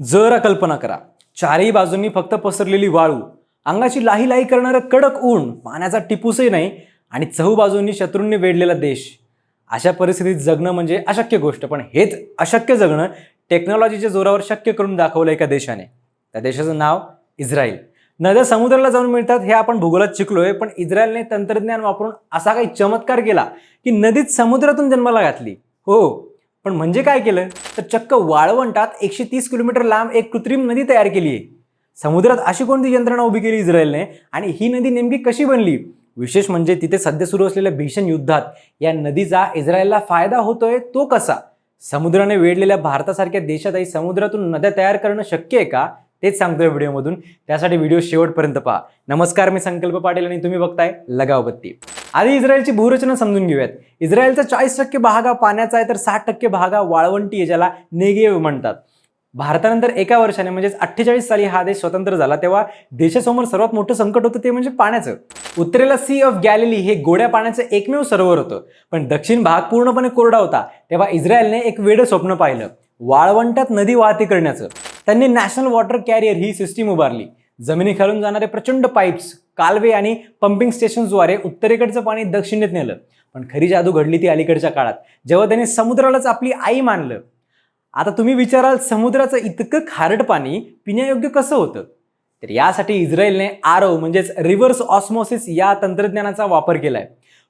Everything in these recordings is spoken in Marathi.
जरा कल्पना करा, चारही बाजूंनी फक्त पसरलेली वाळू, अंगाची लाही लाही करणारं कडक ऊन, पाण्याचा टिपूसही नाही आणि चहूबाजूंनी शत्रूंनी वेढलेला देश. अशा परिस्थितीत जगणं म्हणजे अशक्य गोष्ट, पण हेच अशक्य जगणं टेक्नॉलॉजीच्या जोरावर शक्य करून दाखवलं एका देशाने. त्या देशाचं नाव इस्रायल. नद्या समुद्राला जाऊन मिळतात हे आपण भूगोलात शिकलोय, पण इस्रायलने तंत्रज्ञान वापरून असा काही चमत्कार केला की नदीत समुद्रातून जन्माला घातली. हो, पण म्हणजे काय केलं तर चक्क वाळवंटात 130 किलोमीटर लांब एक कृत्रिम नदी तयार केली आहे. समुद्रात अशी कोणती यंत्रणा उभी केली इस्रायलने आणि ही नदी नेमकी कशी बनली? विशेष म्हणजे तिथे सध्या सुरू असलेल्या भीषण युद्धात या नदीचा इस्रायलला फायदा होतोय तो कसा? समुद्राने वेढलेल्या भारतासारख्या देशातही समुद्रातून नद्या तयार करणं शक्य आहे का? तेच सांगतोय व्हिडिओमधून. त्यासाठी व्हिडिओ शेवटपर्यंत पहा. नमस्कार, मी संकल्प पाटील आणि तुम्ही बघताय लगाव बत्ती. आधी इस्रायलची भूरचना समजून घेऊयात. इस्रायलचा 40% भाग हा पाण्याचा आहे, तर 60% भाग हा वाळवंटी आहे, ज्याला नेगेव म्हणतात. भारतानंतर एका वर्षाने म्हणजेच 48 साली हा देश स्वतंत्र झाला, तेव्हा देशासमोर सर्वात मोठं संकट होतं ते म्हणजे पाण्याचं. उत्तरेला सी ऑफ गॅलिली हे गोड्या पाण्याचं एकमेव सरोवर होतं, पण दक्षिण भाग पूर्णपणे कोरडा होता. तेव्हा इस्रायलने एक वेडं स्वप्न पाहिलं, वाळवंटात नदी वाहती करण्याचं. त्यांनी नॅशनल वॉटर कॅरियर ही सिस्टीम उभारली. जमिनीखालून जाणारे प्रचंड पाईप्स, कालवे आणि पंपिंग स्टेशन्सद्वारे उत्तरेकडचं पाणी दक्षिणेत नेलं. पण खरी जादू घडली ती अलीकडच्या काळात, जेव्हा त्यांनी समुद्रालाच आपली आई मानलं. आता तुम्ही विचाराल, समुद्राचं इतकं खारट पाणी पिण्यायोग्य कसं होतं? तर यासाठी इस्रायलने आरओ म्हणजेच रिव्हर्स ऑस्मोसिस या तंत्रज्ञानाचा वापर केलाय.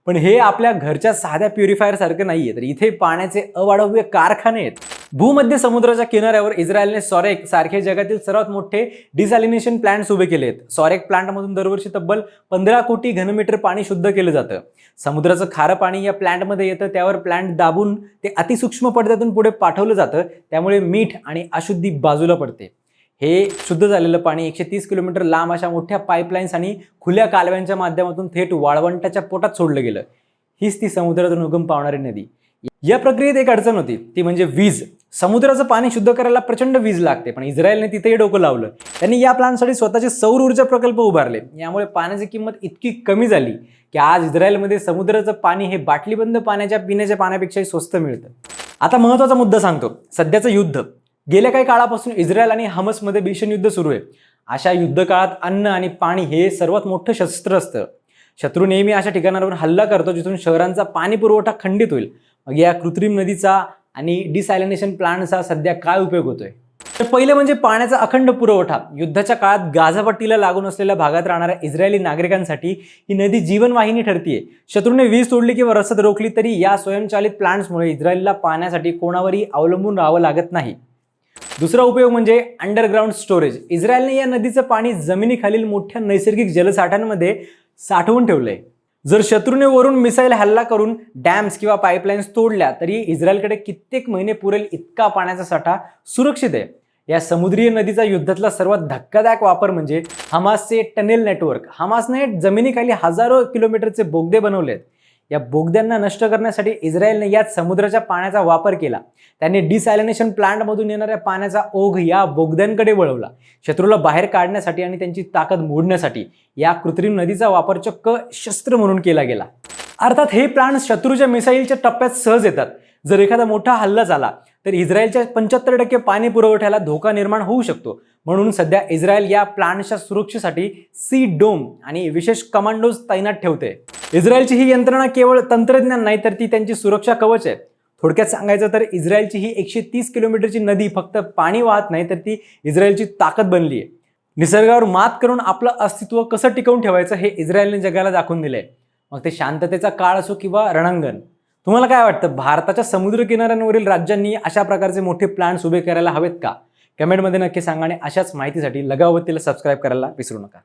पण हे आपल्या घरच्या साध्या प्युरिफायर सारखं नाहीये, तर इथे पाण्याचे अवाढव्य कारखाने आहेत. भूमध्य समुद्राच्या किनाऱ्यावर इस्रायलने सॉरेक सारखे जगातील सर्वात मोठे डिसॅलिनेशन प्लांट्स उभे केले आहेत. सॉरेक प्लांटमधून दरवर्षी तब्बल 15 कोटी घनमीटर पाणी शुद्ध केलं जातं. समुद्राचं खारं पाणी या प्लांटमध्ये येतं, त्यावर प्लांट दाबून ते अतिसूक्ष्म पडद्यातून पुढे पाठवलं जातं, त्यामुळे मीठ आणि अशुद्धी बाजूला पडते. हे शुद्ध झालेलं पाणी 130 किलोमीटर लांब अशा मोठ्या पाईपलाईन्स आणि खुल्या कालव्यांच्या माध्यमातून थेट वाळवंटाच्या पोटात सोडलं गेलं. हीच ती समुद्रातून उगम पावणारी नदी. या प्रक्रियेत एक अडचण होती, ती म्हणजे वीज. समुद्राचं पाणी शुद्ध करायला प्रचंड वीज लागते, पण इस्रायलने तिथेही डोकं लावलं. त्यांनी या प्लांटसाठी स्वतःचे सौर ऊर्जा प्रकल्प उभारले. यामुळे पाण्याची किंमत इतकी कमी झाली की आज इस्रायलमध्ये समुद्राचं पाणी हे बाटलीबंद पाण्याच्या पिण्याच्या पाण्यापेक्षाही स्वस्त मिळतं. आता महत्त्वाचा मुद्दा सांगतो, सध्याचं युद्ध. गेल्या काही काळापासून इस्रायल आणि हमासमध्ये भीषण युद्ध सुरू आहे. अशा युद्ध काळात अन्न आणि पाणी हे सर्वात मोठं शस्त्र असतं. शत्रू नेहमी अशा ठिकाणांवर हल्ला करतो जिथून शहरांचा पाणी पुरवठा खंडित होईल. मग या कृत्रिम नदीचा आणि डिसॅलिनेशन प्लांटचा सध्या काय उपयोग होतोय? तर पहिलं म्हणजे पाण्याचा अखंड पुरवठा. युद्धाच्या काळात गाझापट्टीला लागून असलेल्या भागात राहणाऱ्या इस्रायली नागरिकांसाठी ही नदी जीवनवाहिनी ठरतीये. शत्रूने वीज तोडली किंवा रसद रोखली तरी या स्वयंचलित प्लांट्समुळे इस्रायलला पाण्यासाठी कोणावरही अवलंबून राहावं लागत नाही. दुसरा उपयोग म्हणजे अंडरग्राऊंड स्टोरेज. इस्रायलने या नदीचं पाणी जमिनीखालील मोठ्या नैसर्गिक जलसाठ्यांमध्ये साठवून ठेवलंय. जर शत्रूने वरून मिसाईल हल्ला करून डॅम्स किंवा पाईपलाईन्स तोडल्या तरी इस्रायलकडे कित्येक महिने पुरेल इतका पाण्याचा साठा सुरक्षित आहे. या समुद्रीय नदीचा युद्धातला सर्वात धक्कादायक वापर म्हणजे हमासचे टनेल नेटवर्क. हमासने जमिनीखाली हजारो किलोमीटरचे बोगदे बनवले आहेत. या बोगद्यांना नष्ट करण्यासाठी इस्रायलने याच समुद्राच्या पाण्याचा वापर केला. त्यांनी डिसॅलिनेशन प्लांटमधून येणाऱ्या पाण्याचा ओघ या बोगद्यांकडे वळवला. शत्रूला बाहेर काढण्यासाठी आणि त्यांची ताकद मोडण्यासाठी या कृत्रिम नदीचा वापर चक्क शस्त्र म्हणून केला गेला. अर्थात हे प्लांट शत्रूच्या मिसाईलच्या टप्प्यात सहज येतात. जर एखादा मोठा हल्ला झाला तर इस्रायलच्या 75% पाणी पुरवठ्याला धोका निर्माण होऊ शकतो. म्हणून सध्या इस्रायल या प्लांटच्या सुरक्षेसाठी सी डोम आणि विशेष कमांडोज तैनात ठेवते. इस्रायलची ही यंत्रणा केवळ तंत्रज्ञान नाही, तर ती त्यांची सुरक्षा कवच आहे. थोडक्यात सांगायचं तर इस्रायलची ही 130 किलोमीटरची नदी फक्त पाणी वाहत नाही, तर ती इस्रायलची ताकद बनली आहे. निसर्गावर मात करून आपलं अस्तित्व कसं टिकवून ठेवायचं हे इस्रायलने जगाला दाखवून दिलंय. मग ते शांततेचा काळ असो किंवा रणांगण. तुम्हाला काय वाटतं, भारताच्या समुद्र किनाऱ्यांवरील राज्यांनी अशा प्रकारचे मोठे प्लांट्स उभे करायला हवेत का? कमेंटमध्ये नक्की सांगा आणि अशाच माहितीसाठी लगावतीला सबस्क्राईब करायला विसरू नका.